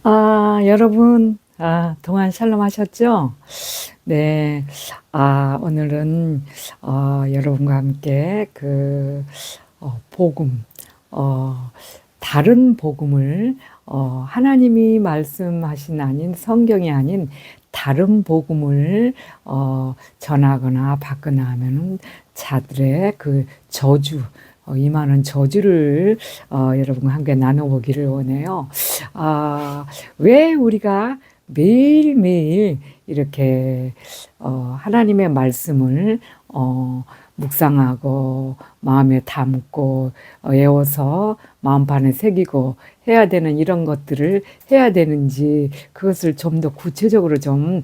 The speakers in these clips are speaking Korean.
여러분, 동안 샬롬 하셨죠? 네. 오늘은, 여러분과 함께 복음, 어, 다른 복음을, 하나님이 말씀하신 아닌 성경이 아닌 다른 복음을, 전하거나 받거나 하면은 자들의 그 저주, 임하는 저주를 여러분과 함께 나눠보기를 원해요. 왜 우리가 매일매일 이렇게 하나님의 말씀을 묵상하고 마음에 담고 외워서 마음판에 새기고 해야 되는 이런 것들을 해야 되는지 그것을 좀 더 구체적으로 좀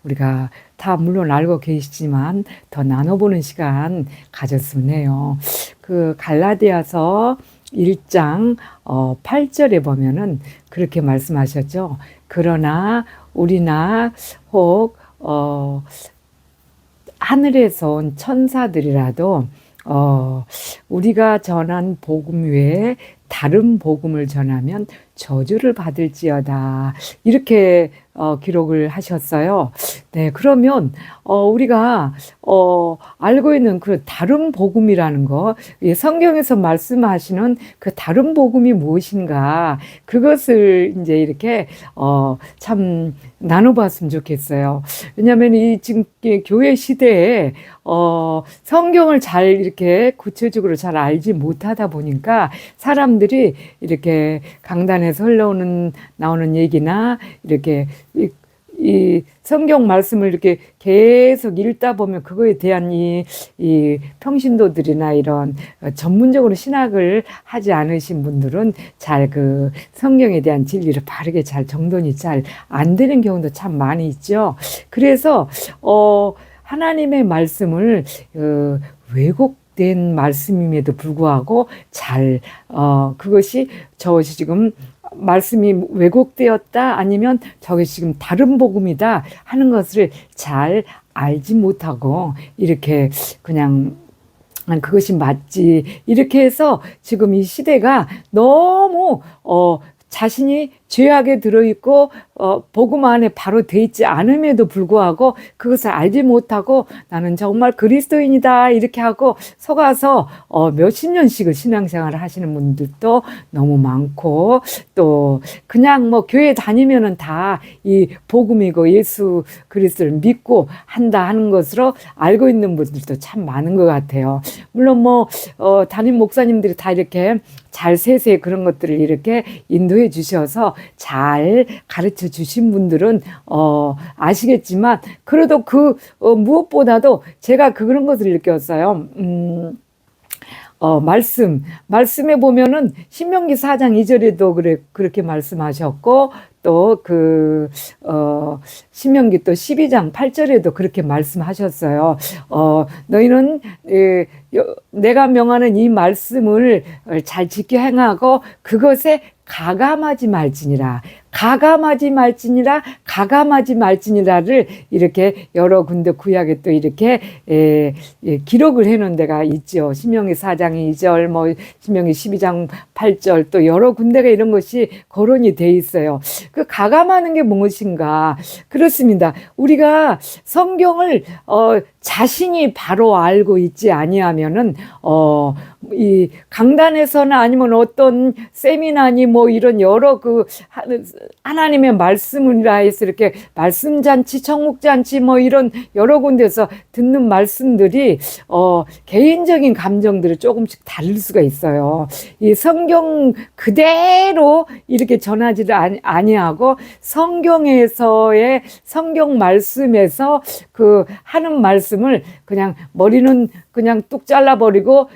우리가 다 물론 알고 계시지만 더 나눠보는 시간 가졌으면 해요. 그 갈라디아서 1장 8절에 보면은 그렇게 말씀하셨죠. 그러나 우리나 혹 하늘에서 온 천사들이라도 우리가 전한 복음 외에 다른 복음을 전하면 저주를 받을지어다. 이렇게 기록을 하셨어요. 네, 그러면 우리가 알고 있는 그 다른 복음이라는 거, 성경에서 말씀하시는 그 다른 복음이 무엇인가, 그것을 이제 이렇게 참 나눠봤으면 좋겠어요. 왜냐하면 이 지금 교회 시대에 성경을 잘 이렇게 구체적으로 잘 알지 못하다 보니까 사람들이 이렇게 강단에서 나오는 얘기나 이렇게 이 성경 말씀을 이렇게 계속 읽다 보면 그거에 대한 이 평신도들이나 이런 전문적으로 신학을 하지 않으신 분들은 잘 그 성경에 대한 진리를 바르게 잘 정돈이 잘 안 되는 경우도 참 많이 있죠. 그래서 하나님의 말씀을 왜곡된 말씀임에도 불구하고 그것이 저것이 지금 말씀이 왜곡되었다 아니면 저것이 지금 다른 복음이다 하는 것을 잘 알지 못하고 이렇게 그냥 그것이 맞지 이렇게 해서 지금 이 시대가 너무 자신이 죄악에 들어있고 복음 안에 바로 돼 있지 않음에도 불구하고 그것을 알지 못하고 나는 정말 그리스도인이다 이렇게 하고 속아서 몇십 년씩을 신앙생활을 하시는 분들도 너무 많고 또 그냥 뭐 교회 다니면은 다 이 복음이고 예수 그리스도를 믿고 한다 하는 것으로 알고 있는 분들도 참 많은 것 같아요. 물론 뭐 담임 목사님들이 다 이렇게 잘 세세 그런 것들을 이렇게 인도해 주셔서 잘 가르쳐 주신 분들은 아시겠지만 그래도 무엇보다도 제가 그런 것을 느꼈어요. 말씀에 보면은 신명기 4장 2절에도 그렇게 말씀하셨고 또 신명기 또 12장 8절에도 그렇게 말씀하셨어요. 너희는 내가 명하는 이 말씀을 잘 지켜 행하고 그것에 가감하지 말지니라를 이렇게 여러 군데 구약에 또 이렇게 기록을 해놓은 데가 있죠. 신명기 4장 2절, 뭐 신명기 12장 8절 또 여러 군데가 이런 것이 거론이 돼 있어요. 그 가감하는 게 무엇인가? 그렇습니다. 우리가 성경을 자신이 바로 알고 있지 아니하면은 이 강단에서나 아니면 어떤 세미나니 뭐 이런 여러 하나님의 말씀이라 해서 이렇게 말씀잔치, 청국잔치 뭐 이런 여러 군데서 듣는 말씀들이 개인적인 감정들이 조금씩 다를 수가 있어요. 이 성경 그대로 이렇게 전하지를 아니하고 성경에서의 성경 말씀에서 하는 말씀을 그냥 머리는 그냥 뚝 잘라버리고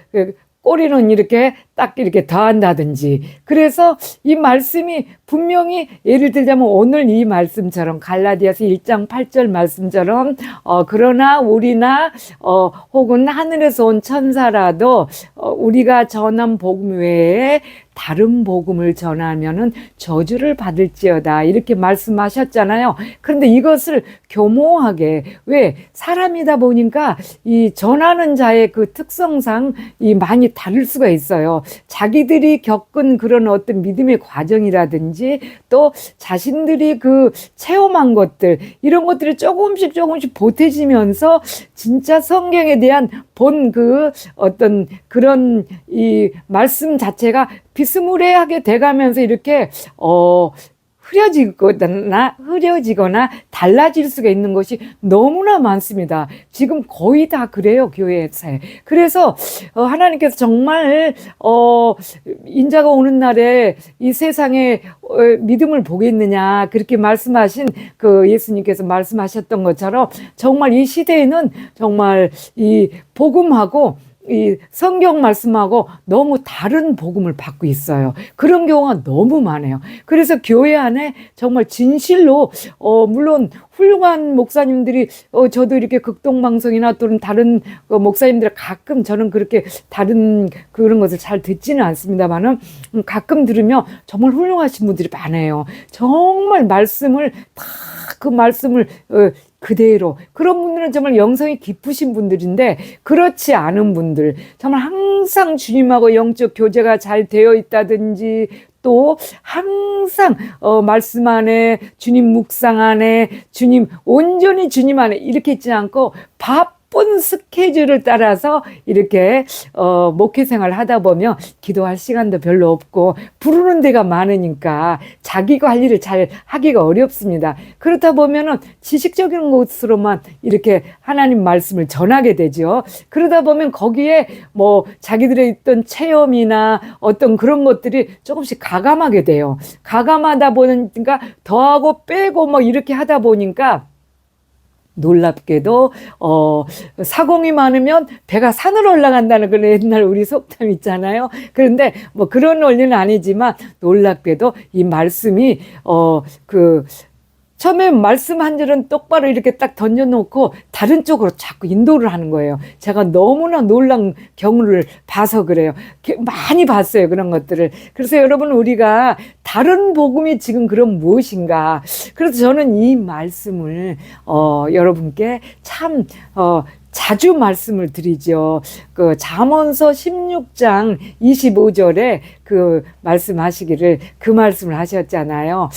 꼬리는 이렇게 딱 이렇게 더한다든지. 그래서 이 말씀이 분명히 예를 들자면 오늘 이 말씀처럼 갈라디아서 1장 8절 말씀처럼 그러나 우리나 혹은 하늘에서 온 천사라도 우리가 전한 복음 외에 다른 복음을 전하면은 저주를 받을지어다 이렇게 말씀하셨잖아요. 그런데 이것을 교모하게, 왜 사람이다 보니까 이 전하는 자의 그 특성상 이 많이 다를 수가 있어요. 자기들이 겪은 그런 어떤 믿음의 과정이라든지 또 자신들이 그 체험한 것들, 이런 것들이 조금씩 보태지면서 진짜 성경에 대한 본 그 어떤 그런 이 말씀 자체가 비스무리하게 돼가면서 이렇게 흐려지거나 달라질 수가 있는 것이 너무나 많습니다. 지금 거의 다 그래요, 교회에서. 그래서 하나님께서 정말 인자가 오는 날에 이 세상에 믿음을 보겠느냐 그렇게 말씀하신 그 예수님께서 말씀하셨던 것처럼 정말 이 시대에는 정말 이 복음하고 이 성경 말씀하고 너무 다른 복음을 받고 있어요. 그런 경우가 너무 많아요. 그래서 교회 안에 정말 진실로 물론 훌륭한 목사님들이 저도 이렇게 극동방송이나 또는 다른 목사님들 가끔 저는 그렇게 다른 그런 것을 잘 듣지는 않습니다만은 가끔 들으면 정말 훌륭하신 분들이 많아요. 정말 말씀을 다 그 말씀을 그대로, 그런 분들은 정말 영성이 깊으신 분들인데 그렇지 않은 분들, 정말 항상 주님하고 영적 교제가 잘 되어 있다든지 또 항상 말씀 안에 주님 묵상 안에 주님 온전히 주님 안에 이렇게 있지 않고 바쁜 스케줄을 따라서 이렇게 목회 생활을 하다 보면 기도할 시간도 별로 없고 부르는 데가 많으니까 자기 관리를 잘 하기가 어렵습니다. 그렇다 보면은 지식적인 것으로만 이렇게 하나님 말씀을 전하게 되죠. 그러다 보면 거기에 뭐 자기들의 있던 체험이나 어떤 그런 것들이 조금씩 가감하게 돼요. 가감하다 보니까 더하고 빼고 뭐 이렇게 하다 보니까 놀랍게도 사공이 많으면 배가 산으로 올라간다는 그런 옛날 우리 속담 있잖아요. 그런데 뭐 그런 원리는 아니지만 놀랍게도 이 말씀이 처음에 말씀 한 줄은 똑바로 이렇게 딱 던져놓고 다른 쪽으로 자꾸 인도를 하는 거예요. 제가 너무나 놀란 경우를 봐서 그래요. 많이 봤어요, 그런 것들을. 그래서 여러분, 우리가 다른 복음이 지금 그럼 무엇인가? 그래서 저는 이 말씀을 여러분께 참 자주 말씀을 드리죠. 그 잠언서 16장 25절에 그 말씀하시기를, 그 말씀을 하셨잖아요.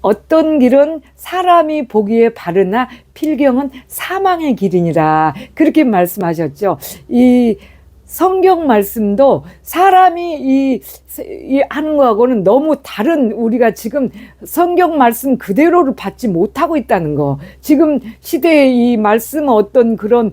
어떤 길은 사람이 보기에 바르나 필경은 사망의 길이니라. 그렇게 말씀하셨죠. 이 성경 말씀도 사람이 이 하는 거하고는 너무 다른, 우리가 지금 성경 말씀 그대로를 받지 못하고 있다는 거. 지금 시대의 이 말씀 어떤 그런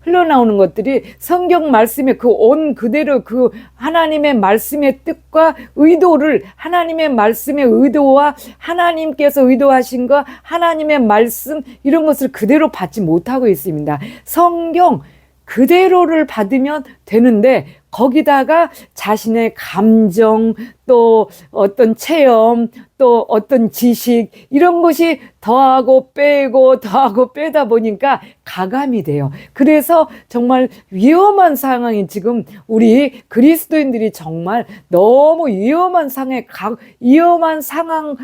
흘러나오는 것들이 성경 말씀의 그 온 그대로 그 하나님의 말씀의 뜻과 의도를, 하나님의 말씀의 의도와 하나님께서 의도하신 거, 하나님의 말씀 이런 것을 그대로 받지 못하고 있습니다. 성경 그대로를 받으면 되는데 거기다가 자신의 감정, 또 어떤 체험, 또 어떤 지식 이런 것이 더하고 빼다 보니까 가감이 돼요. 그래서 정말 위험한 상황이 지금 우리 그리스도인들이 정말 너무 위험한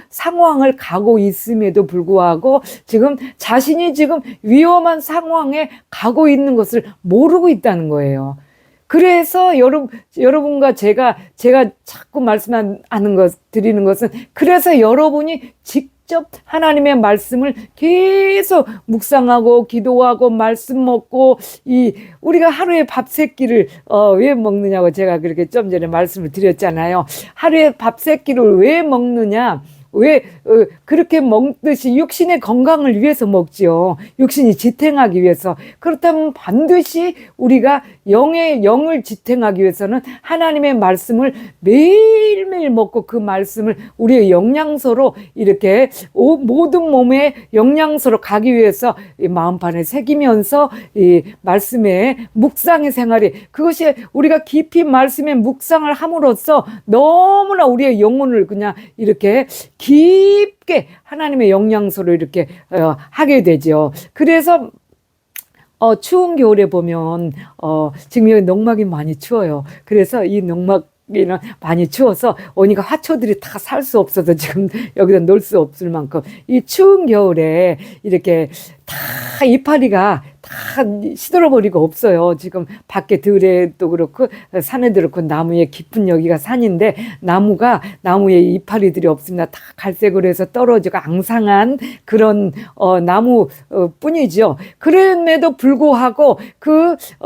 상황을 가고 있음에도 불구하고 지금 자신이 지금 위험한 상황에 가고 있는 것을 모르고 있다는 거예요. 그래서 여러분과 제가 자꾸 드리는 것은, 그래서 여러분이 직접 하나님의 말씀을 계속 묵상하고 기도하고 말씀 먹고, 우리가 하루에 밥 세 끼를 왜 먹느냐고 제가 그렇게 좀 전에 말씀을 드렸잖아요. 하루에 밥 세 끼를 왜 먹느냐? 왜 그렇게 먹듯이 육신의 건강을 위해서 먹지요. 육신이 지탱하기 위해서. 그렇다면 반드시 우리가 영을 지탱하기 위해서는 하나님의 말씀을 매일매일 먹고 그 말씀을 우리의 영양소로 이렇게 모든 몸의 영양소로 가기 위해서 이 마음판에 새기면서 이 말씀의 묵상의 생활이, 그것이 우리가 깊이 말씀의 묵상을 함으로써 너무나 우리의 영혼을 그냥 이렇게 깊게 하나님의 영양소로 이렇게 하게 되죠. 그래서 추운 겨울에 보면, 지금 여기 농막이 많이 추워요. 그래서 이 농막이는 많이 추워서 언니가 화초들이 다 살 수 없어서 지금 여기다 놓을 수 없을 만큼 이 추운 겨울에 이렇게 다 이파리가 다 시들어버리고 없어요. 지금 밖에 들에도 그렇고 산에도 그렇고 나무에 깊은 여기가 산인데 나무에 이파리들이 없습니다. 다 갈색으로 해서 떨어지고 앙상한 그런 나무 뿐이죠. 그럼에도 불구하고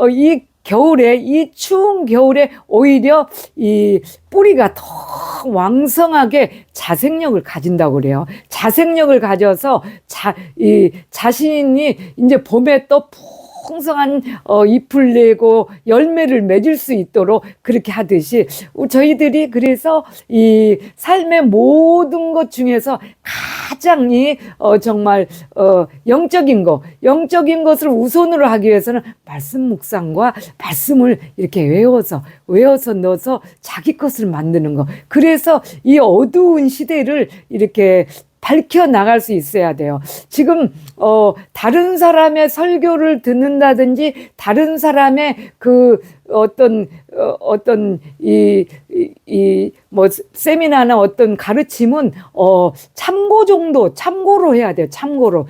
이 겨울에 이 추운 겨울에 오히려 이 뿌리가 더 왕성하게 자생력을 가진다고 그래요. 자생력을 가져서 자신이 이제 봄에 또 풍성한 잎을 내고 열매를 맺을 수 있도록 그렇게 하듯이 저희들이 그래서 이 삶의 모든 것 중에서 가장 정말 영적인 것을 우선으로 하기 위해서는 말씀 묵상과 말씀을 이렇게 외워서 넣어서 자기 것을 만드는 거. 그래서 이 어두운 시대를 이렇게 밝혀 나갈 수 있어야 돼요. 지금 다른 사람의 설교를 듣는다든지 다른 사람의 어떤 뭐 세미나나 어떤 가르침은 참고로 해야 돼요. 참고로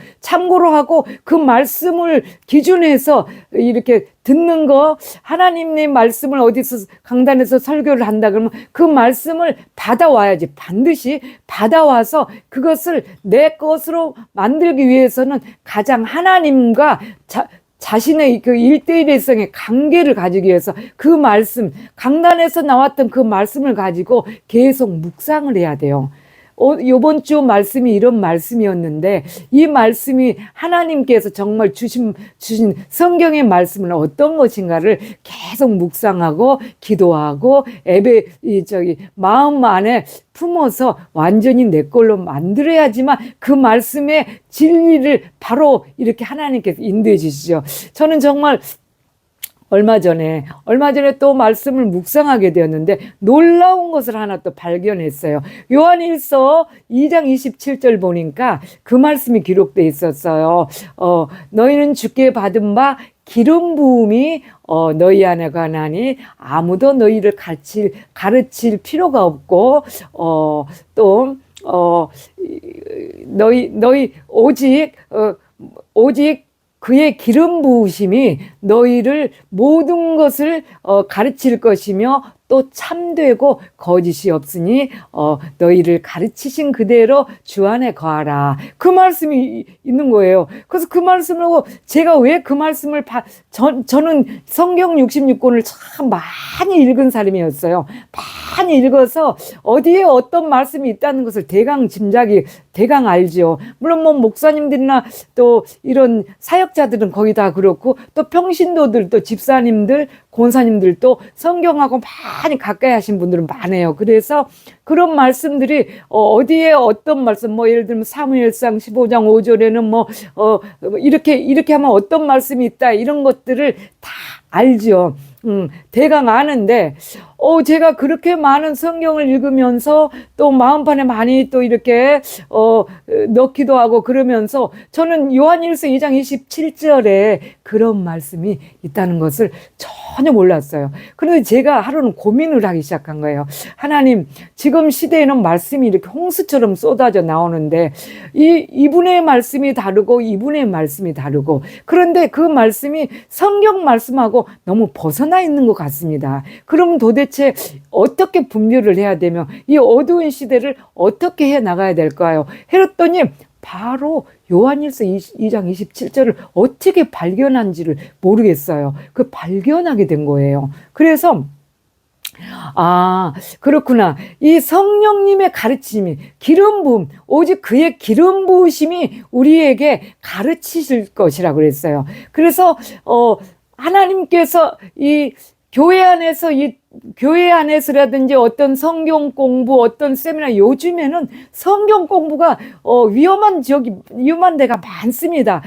하고 그 말씀을 기준해서 이렇게 듣는 거. 하나님의 말씀을 어디서 강단에서 설교를 한다 그러면 그 말씀을 받아와야지. 반드시 받아와서 그것을 내 것으로 만들기 위해서는 가장 하나님과 자신의 그 일대일성의 관계를 가지기 위해서 그 말씀, 강단에서 나왔던 그 말씀을 가지고 계속 묵상을 해야 돼요. 요번 주 말씀이 이런 말씀이었는데 이 말씀이 하나님께서 정말 주신 성경의 말씀은 어떤 것인가를 계속 묵상하고 기도하고 마음 안에 품어서 완전히 내 걸로 만들어야지만 그 말씀의 진리를 바로 이렇게 하나님께서 인도해 주시죠. 저는 정말 얼마 전에 또 말씀을 묵상하게 되었는데 놀라운 것을 하나 또 발견했어요. 요한일서 2장 27절 보니까 그 말씀이 기록되어 있었어요. 너희는 주께 받은 바 기름 부음이 너희 안에 관하니 아무도 너희를 가르칠 필요가 없고 또 너희 오직 그의 기름 부으심이 너희를 모든 것을 가르칠 것이며 또 참되고 거짓이 없으니 너희를 가르치신 그대로 주 안에 거하라. 그 말씀이 있는 거예요. 그래서 그 말씀을 하고 제가 왜 그 말씀을 저는 성경 66권을 참 많이 읽은 사람이었어요. 많이 읽어서 어디에 어떤 말씀이 있다는 것을 대강 알죠. 물론 뭐 목사님들이나 또 이런 사역자들은 거의 다 그렇고 또 평신도들 또 집사님들 권사님들도 성경하고 많이 가까이 하신 분들은 많아요. 그래서 그런 말씀들이 어디에 어떤 말씀 뭐 예를 들면 사무엘상 15장 5절에는 뭐 이렇게 하면 어떤 말씀이 있다 이런 것들을 다 알죠. 대강 아는데 제가 그렇게 많은 성경을 읽으면서 또 마음판에 많이 또 이렇게 넣기도 하고 그러면서 저는 요한일서 2장 27절에 그런 말씀이 있다는 것을 전혀 몰랐어요. 그런데 제가 하루는 고민을 하기 시작한 거예요. 하나님, 지금 시대에는 말씀이 이렇게 홍수처럼 쏟아져 나오는데 이분의 말씀이 다르고 이분의 말씀이 다르고 그런데 그 말씀이 성경 말씀하고 너무 벗어나 있는 것 같습니다. 그럼 도대체 어떻게 분별을 해야 되며 이 어두운 시대를 어떻게 해 나가야 될까요? 해랬더니 바로 요한일서 2장 27절을 어떻게 발견한지를 모르겠어요. 그 발견하게 된 거예요. 그래서 그렇구나. 이 성령님의 가르침이 기름 부음, 오직 그의 기름 부으심이 우리에게 가르치실 것이라고 그랬어요. 그래서 하나님께서 이 교회 안에서라든지 어떤 성경 공부, 어떤 세미나, 요즘에는 성경 공부가 위험한 데가 많습니다.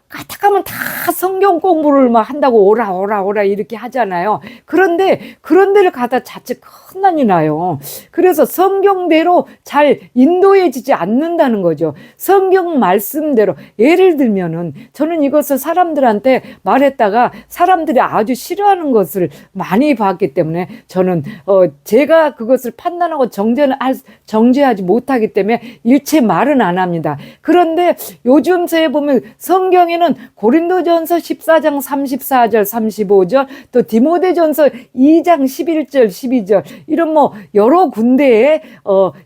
까딱하면 다 성경 공부를 막 한다고 오라 오라 오라 이렇게 하잖아요. 그런데 그런 데를 가다 자칫 큰 난이 나요. 그래서 성경대로 잘 인도해지지 않는다는 거죠. 성경 말씀대로. 예를 들면은 저는 이것을 사람들한테 말했다가 사람들이 아주 싫어하는 것을 많이 봤기 때문에 저는 제가 그것을 판단하고 정죄하지 못하기 때문에 일체 말은 안 합니다. 그런데 요즘 새에 보면 성경에는 고린도전서 14장 34절 35절 또 디모데전서 2장 11절 12절 이런 뭐 여러 군데에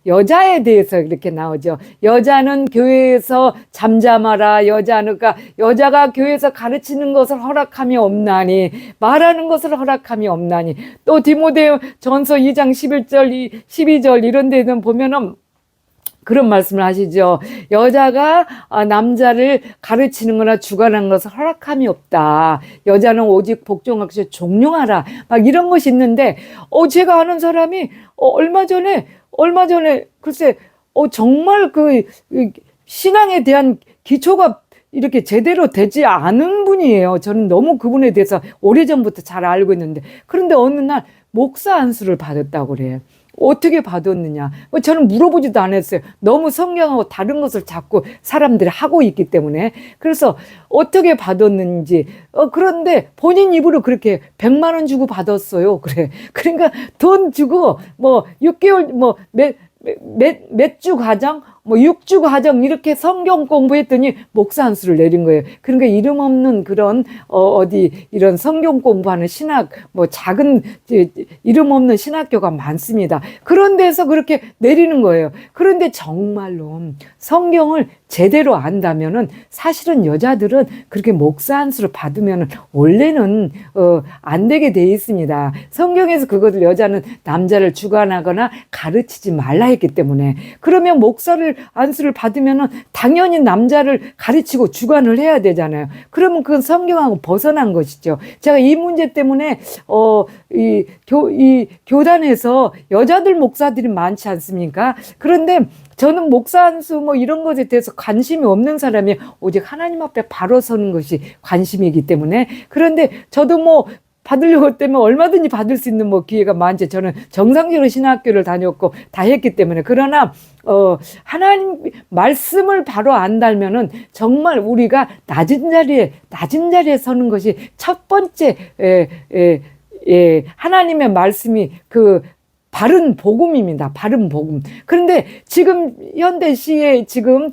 여자에 대해서 이렇게 나오죠. 여자는 교회에서 잠잠하라. 여자가 교회에서 가르치는 것을 허락함이 없나니 말하는 것을 허락함이 없나니 또 디모데전서 2장 11절 12절 이런 데는 보면은 그런 말씀을 하시죠. 여자가 남자를 가르치는 거나 주관하는 것을 허락함이 없다. 여자는 오직 복종하기 종용하라. 막 이런 것이 있는데, 제가 아는 사람이, 얼마 전에, 글쎄, 정말 신앙에 대한 기초가 이렇게 제대로 되지 않은 분이에요. 저는 너무 그분에 대해서 오래전부터 잘 알고 있는데, 그런데 어느 날 목사 안수를 받았다고 그래요. 어떻게 받았느냐? 저는 물어보지도 않았어요. 너무 성경하고 다른 것을 자꾸 사람들이 하고 있기 때문에. 그래서 어떻게 받았는지. 그런데 본인 입으로 그렇게 100만 원 주고 받았어요. 그래. 그러니까 돈 주고 6개월 몇 주 과정 6주 과정 이렇게 성경 공부했더니 목사 안수를 내린 거예요. 그러니까 이름 없는 그런 이런 성경 공부하는 신학 작은 이름 없는 신학교가 많습니다. 그런 데서 그렇게 내리는 거예요. 그런데 정말로 성경을 제대로 안다면은 사실은 여자들은 그렇게 목사 안수를 받으면은 원래는 안 되게 돼 있습니다. 성경에서 그것을 여자는 남자를 주관하거나 가르치지 말라 했기 때문에 그러면 목사를 안수를 받으면은 당연히 남자를 가르치고 주관을 해야 되잖아요. 그러면 그건 성경하고 벗어난 것이죠. 제가 이 문제 때문에 이 교단에서 여자들 목사들이 많지 않습니까? 그런데 저는 목사 안수 이런 것에 대해서 관심이 없는 사람이 오직 하나님 앞에 바로 서는 것이 관심이기 때문에 그런데 저도 받으려고 때문에 얼마든지 받을 수 있는 기회가 많지. 저는 정상적으로 신학교를 다녔고 다 했기 때문에. 그러나 하나님 말씀을 바로 안다면은 정말 우리가 낮은 자리에 서는 것이 첫 번째 하나님의 말씀이 바른 복음입니다. 바른 복음. 그런데 지금 현대 시에 지금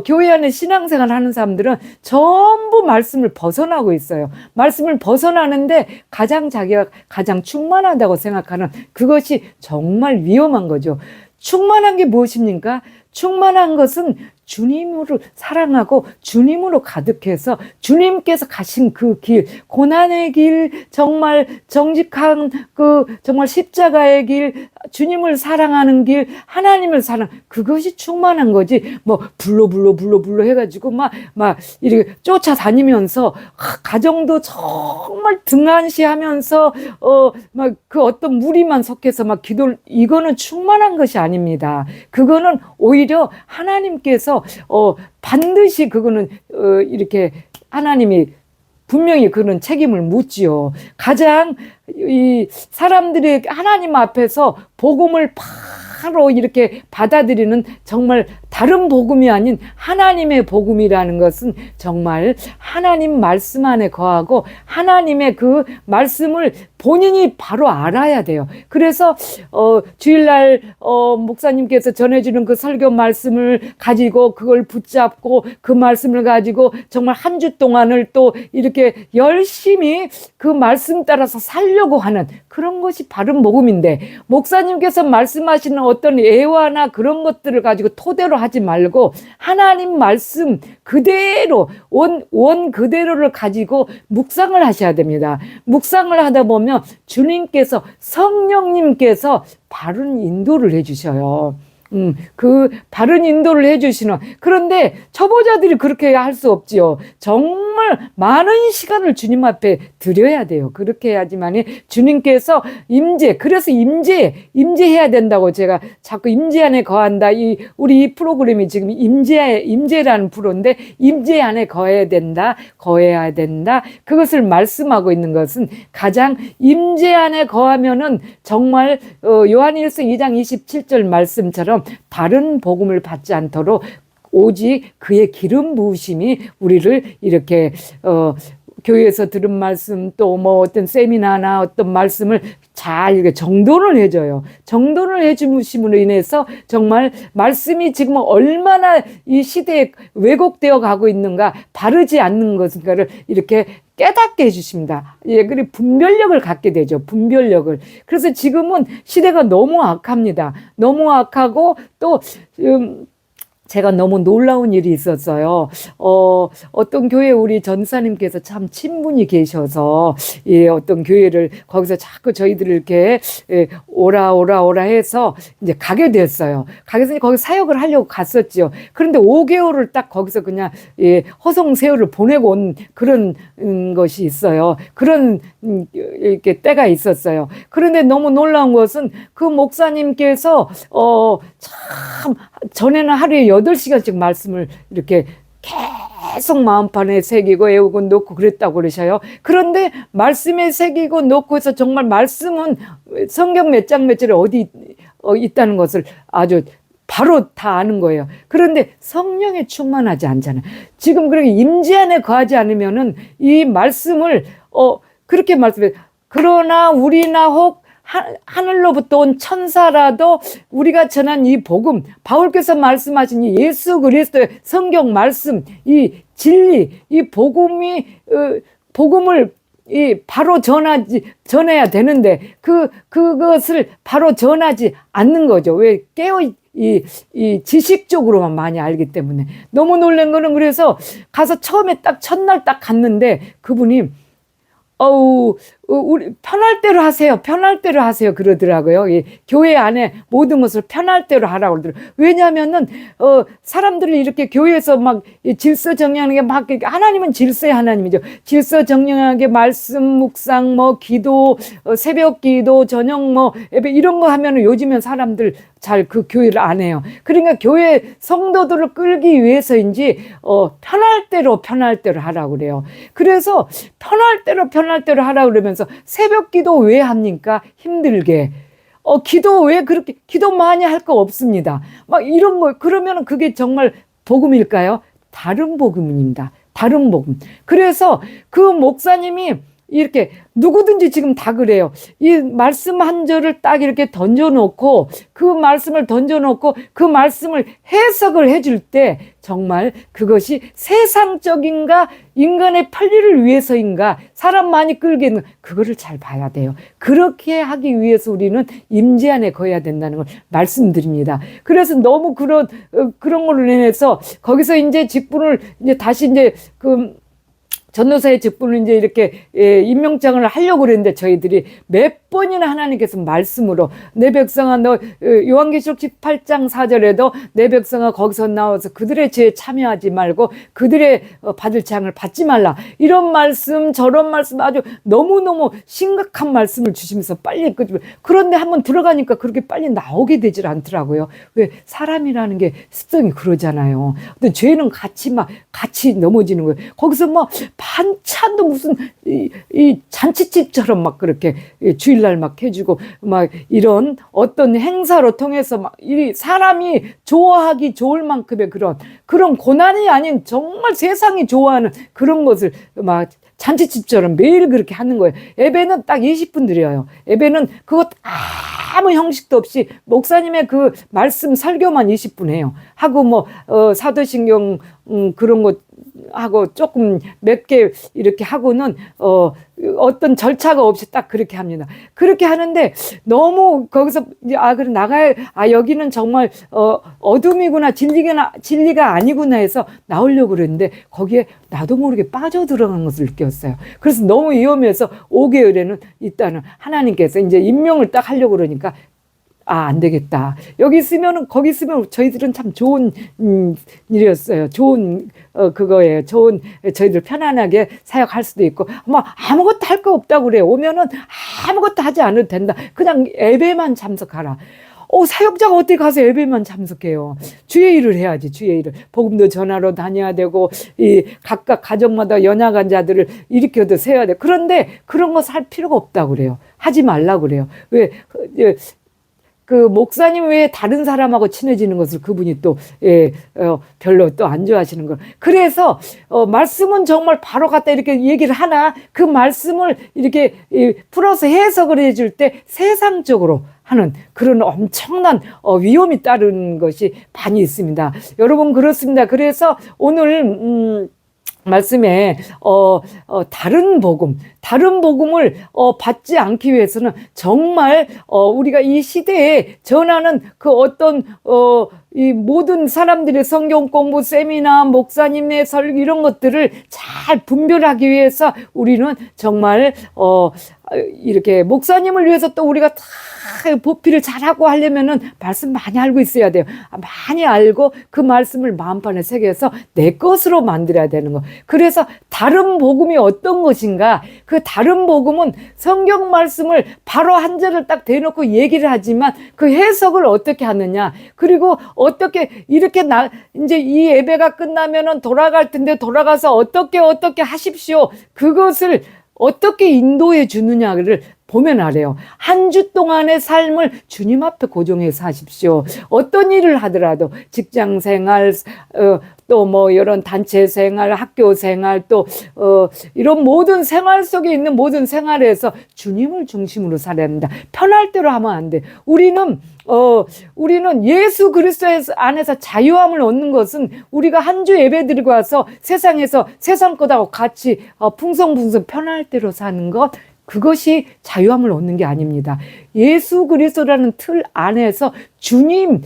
교회 안에 신앙생활 하는 사람들은 전부 말씀을 벗어나고 있어요. 말씀을 벗어나는데 자기가 가장 충만하다고 생각하는 그것이 정말 위험한 거죠. 충만한 게 무엇입니까? 충만한 것은 주님으로 사랑하고 주님으로 가득해서 주님께서 가신 그 길, 고난의 길, 정말 정직한 정말 십자가의 길, 주님을 사랑하는 길, 하나님을 그것이 충만한 거지. 불로 해가지고 막 이렇게 쫓아다니면서 가정도 정말 등한시하면서 어떤 무리만 속해서 이거는 충만한 것이 아닙니다. 그거는 오히려 하나님께서 반드시 그거는 이렇게 하나님이 분명히 그런 책임을 묻지요. 가장 이 사람들이 하나님 앞에서 복음을 바로 이렇게 받아들이는 정말 다른 복음이 아닌 하나님의 복음이라는 것은 정말 하나님 말씀 안에 거하고 하나님의 그 말씀을 본인이 바로 알아야 돼요. 그래서 주일날 목사님께서 전해주는 그 설교 말씀을 가지고 그걸 붙잡고 그 말씀을 가지고 정말 한 주 동안을 또 이렇게 열심히 그 말씀 따라서 살려고 하는 그런 것이 바른 복음인데 목사님께서 말씀하시는 어떤 애화나 그런 것들을 가지고 토대로 하지 말고 하나님 말씀 그대로 원 그대로를 가지고 묵상을 하셔야 됩니다. 묵상을 하다 보면 주님께서 성령님께서 바른 인도를 해주셔요. 그 바른 인도를 해주시는. 그런데 초보자들이 그렇게 할 수 없지요. 정말 많은 시간을 주님 앞에 드려야 돼요. 그렇게 해야지만이 주님께서 그래서 임재해야 된다고 제가 자꾸 임재 안에 거한다. 우리 이 프로그램이 지금 임재라는 프로인데, 임재 안에 거해야 된다. 그것을 말씀하고 있는 것은, 가장 임재 안에 거하면은 정말 요한일서 2장 27절 말씀처럼 다른 복음을 받지 않도록 오직 그의 기름 부으심이 우리를 이렇게 교회에서 들은 말씀, 또 뭐 어떤 세미나나 어떤 말씀을 잘 이렇게 정돈을 해줘요. 정돈을 해주심으로 인해서 정말 말씀이 지금 얼마나 이 시대에 왜곡되어 가고 있는가, 바르지 않는 것인가를 이렇게 깨닫게 해주십니다. 예, 그리고 분별력을 갖게 되죠. 분별력을. 그래서 지금은 시대가 너무 악합니다. 너무 악하고, 또 제가 너무 놀라운 일이 있었어요. 어떤 교회 우리 전사님께서 참 친분이 계셔서, 예, 어떤 교회를 거기서 자꾸 저희들을 이렇게, 예, 오라 해서 이제 가게 됐어요. 가게서 거기 사역을 하려고 갔었지요. 그런데 5개월을 딱 거기서 그냥, 예, 허송세월을 보내고 온 그런 것이 있어요. 그런 이렇게 때가 있었어요. 그런데 너무 놀라운 것은 그 목사님께서 참 전에는 하루에 8시간씩 말씀을 이렇게 계속 마음판에 새기고 외우고 놓고 그랬다고 그러셔요. 그런데 말씀에 새기고 놓고 해서 정말 말씀은 성경 몇 장 몇 절에 어디 있다는 것을 아주 바로 다 아는 거예요. 그런데 성령에 충만하지 않잖아요. 지금 그렇게 임재 안에 거하지 않으면은 이 말씀을 그렇게 말씀해. 그러나 우리나 혹 하늘로부터 온 천사라도 우리가 전한 이 복음, 바울께서 말씀하신 이 예수 그리스도의 성경 말씀, 이 진리, 이 복음을 바로 전해야 되는데, 그것을 바로 전하지 않는 거죠. 왜? 이 지식적으로만 많이 알기 때문에. 너무 놀란 거는, 그래서 가서 처음에 딱 첫날 딱 갔는데, 그분이 우리 편할 대로 하세요. 그러더라고요. 이 교회 안에 모든 것을 편할 대로 하라고 그러더라고요. 왜냐하면은 사람들이 이렇게 교회에서 막 질서 정령하게 막, 하나님은 질서의 하나님이죠. 질서 정령하게 말씀 묵상, 뭐 기도, 새벽 기도, 저녁 뭐 예배 이런 거 하면은 요즘엔 사람들 잘 그 교회를 안 해요. 그러니까 교회 성도들을 끌기 위해서인지 편할 대로 하라고 그래요. 그래서 편할 대로 하라고 그러면서, 새벽 기도 왜 합니까? 힘들게. 기도 왜 그렇게, 기도 많이 할 거 없습니다. 막 이런 거, 그러면 그게 정말 복음일까요? 다른 복음입니다. 다른 복음. 그래서 그 목사님이 이렇게 누구든지 지금 다 그래요. 이 말씀 한 절을 딱 이렇게 던져놓고, 그 말씀을 해석을 해줄 때 정말 그것이 세상적인가 인간의 편리를 위해서인가 사람 많이 끌겠는, 그거를 잘 봐야 돼요. 그렇게 하기 위해서 우리는 임재 안에 거해야 된다는 걸 말씀드립니다. 그래서 너무 그런 걸로 인해서 거기서 이제 직분을 이제 다시 이제 전도사의 직분을 이제 이렇게 임명장을 하려고 그랬는데, 저희들이 몇 번이나 하나님께서 말씀으로, 내 백성아 너, 요한계시록 18장 4절에도 내 백성아 거기서 나와서 그들의 죄에 참여하지 말고 그들의 받을 재앙을 받지 말라, 이런 말씀 저런 말씀 아주 너무너무 심각한 말씀을 주시면서 빨리 그런데 한번 들어가니까 그렇게 빨리 나오게 되질 않더라고요. 왜? 사람이라는 게 습성이 그러잖아요. 근데 죄는 같이 넘어지는 거예요. 거기서 막 반찬도 무슨 이 잔치집처럼 막 그렇게 주일날 막 해주고, 막 이런 어떤 행사로 통해서 막 이 사람이 좋아하기 좋을 만큼의 그런 고난이 아닌 정말 세상이 좋아하는 그런 것을 막 잔치집처럼 매일 그렇게 하는 거예요. 예배는 딱 20분 드려요. 예배는 그것 아무 형식도 없이 목사님의 그 말씀 설교만 20분 해요. 하고 뭐 사도신경 그런 거 하고 조금 몇 개 이렇게 하고는 어떤 절차가 없이 딱 그렇게 합니다. 그렇게 하는데 너무 거기서 이제 그래 나가야, 여기는 정말 어둠이구나, 진리가 아니구나 해서 나오려고 그랬는데, 거기에 나도 모르게 빠져들어간 것을 느꼈어요. 그래서 너무 위험해서 5개월에는 일단은 하나님께서 이제 임명을 딱 하려고 그러니까 안 되겠다. 여기 있으면은, 거기 있으면 저희들은 참 좋은, 일이었어요. 좋은, 그거예요. 좋은, 저희들 편안하게 사역할 수도 있고, 뭐, 아무것도 할 거 없다고 그래요. 오면은 아무것도 하지 않아도 된다. 그냥 예배만 참석하라. 사역자가 어떻게 가서 예배만 참석해요? 주의 일을 해야지, 주의 일을. 복음도 전하러 다녀야 되고, 이 각각 가정마다 연약 환자들을 일으켜도 세워야 돼. 그런데 그런 거 살 필요가 없다고 그래요. 하지 말라고 그래요. 왜, 그 목사님 외에 다른 사람하고 친해지는 것을 그분이 또 별로 또 안 좋아하시는 걸. 그래서 말씀은 정말 바로 갖다 이렇게 얘기를 하나 그 말씀을 이렇게 풀어서 해석을 해줄 때 세상적으로 하는 그런 엄청난 위험이 따른 것이 많이 있습니다. 여러분 그렇습니다. 그래서 오늘 말씀에 다른 복음을 받지 않기 위해서는 정말 우리가 이 시대에 전하는 그 어떤 이 모든 사람들의 성경 공부 세미나 목사님의 설교 이런 것들을 잘 분별하기 위해서 우리는 정말 이렇게 목사님을 위해서 또 우리가 다 보필을 잘하고 하려면은 말씀 많이 알고 있어야 돼요. 많이 알고 그 말씀을 마음판에 새겨서 내 것으로 만들어야 되는 거. 그래서 다른 복음이 어떤 것인가? 그 다른 복음은 성경 말씀을 바로 한 절을 딱 대놓고 얘기를 하지만 그 해석을 어떻게 하느냐? 그리고 어떻게 이렇게 이제 이 예배가 끝나면은 돌아갈 텐데 돌아가서 어떻게 하십시오. 그것을 어떻게 인도해 주느냐를 보면 알아요. 한 주 동안의 삶을 주님 앞에 고정해서 하십시오. 어떤 일을 하더라도 직장 생활, 또 뭐 이런 단체 생활, 학교 생활, 또 이런 모든 생활 속에 있는 모든 생활에서 주님을 중심으로 살아야 합니다. 편할 대로 하면 안 돼. 우리는 예수 그리스도 안에서 자유함을 얻는 것은 우리가 한 주 예배 드리고 와서 세상에서 세상 것하고 같이 풍성풍성 편할 대로 사는 것, 그것이 자유함을 얻는 게 아닙니다. 예수 그리스도라는 틀 안에서 주님,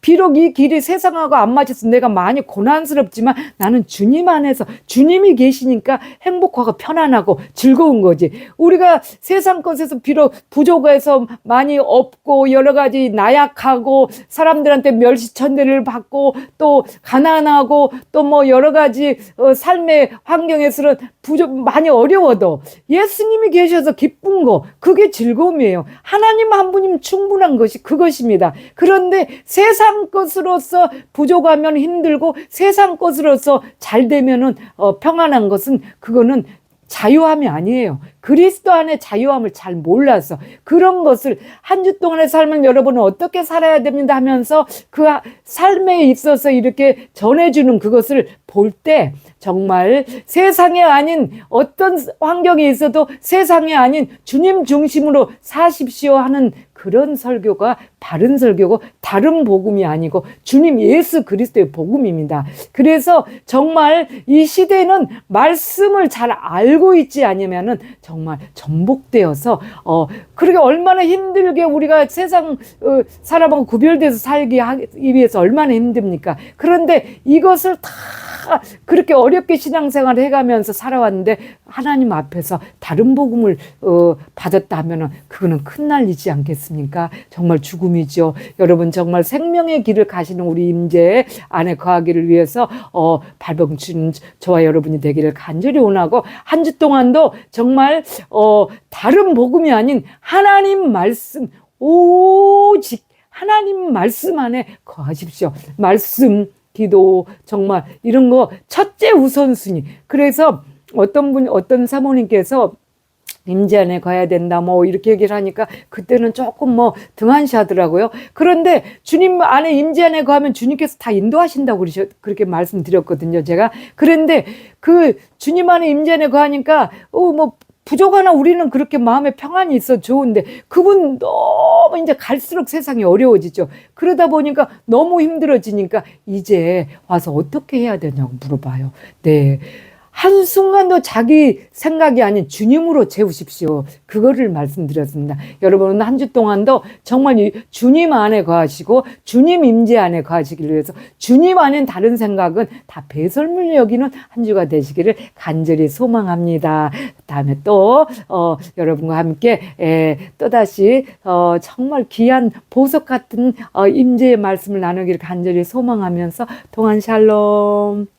비록 이 길이 세상하고 안 맞아서 내가 많이 고난스럽지만 나는 주님 안에서 주님이 계시니까 행복하고 편안하고 즐거운 거지. 우리가 세상 것에서 비록 부족해서 많이 없고 여러 가지 나약하고 사람들한테 멸시천대를 받고 또 가난하고 또 뭐 여러 가지 삶의 환경에서는 많이 어려워도 예수님이 계셔서 기쁜 거, 그게 즐거움이에요. 하나님 한 분이면 충분한 것이 그것입니다. 그런데 세상 것으로서 부족하면 힘들고 세상 것으로서 잘 되면은 평안한 것은 그거는 자유함이 아니에요. 그리스도 안에 자유함을 잘 몰라서 그런 것을 한 주 동안의 삶은 여러분은 어떻게 살아야 됩니다 하면서 그 삶에 있어서 이렇게 전해주는 그것을 볼 때 정말 세상에 아닌 어떤 환경에 있어도 세상에 아닌 주님 중심으로 사십시오 하는 그런 설교가 바른 설교고 다른 복음이 아니고 주님 예수 그리스도의 복음입니다. 그래서 정말 이 시대는 말씀을 잘 알고 있지 않으면은 정말 전복되어서 그렇게 얼마나 힘들게 우리가 세상 사람하고 구별돼서 살기 위해서 얼마나 힘듭니까? 그런데 이것을 다 그렇게 어렵게 신앙생활을 해가면서 살아왔는데 하나님 앞에서 다른 복음을 받았다 하면은 그거는 큰 난리지 않겠습니까? 정말 죽음이죠. 여러분 정말 생명의 길을 가시는 우리 임재 안에 거하기를 위해서 발버둥치는 저와 여러분이 되기를 간절히 원하고 한 주 동안도 정말 다른 복음이 아닌 하나님 말씀 오직 하나님 말씀 안에 거하십시오. 말씀 기도 정말 이런 거 첫째 우선순위. 그래서 어떤 사모님께서 임재 안에 가야 된다 뭐 이렇게 얘기를 하니까 그때는 조금 뭐 등한시하더라고요. 그런데 주님 안에 임재 안에 가면 주님께서 다 인도하신다고 그렇게 말씀드렸거든요, 제가. 그런데 그 주님 안에 임재 안에 가니까 뭐 부족하나 우리는 그렇게 마음에 평안이 있어 좋은데 그분 너무 이제 갈수록 세상이 어려워지죠. 그러다 보니까 너무 힘들어지니까 이제 와서 어떻게 해야 되냐고 물어봐요. 네. 한순간도 자기 생각이 아닌 주님으로 채우십시오. 그거를 말씀드렸습니다. 여러분은 한 주 동안도 정말 이 주님 안에 거하시고 주님 임재 안에 거하시기 위해서 주님 안엔 다른 생각은 다 배설물 여기는 한 주가 되시기를 간절히 소망합니다. 다음에 또 여러분과 함께 또다시 정말 귀한 보석 같은 임재의 말씀을 나누기를 간절히 소망하면서 동안 샬롬.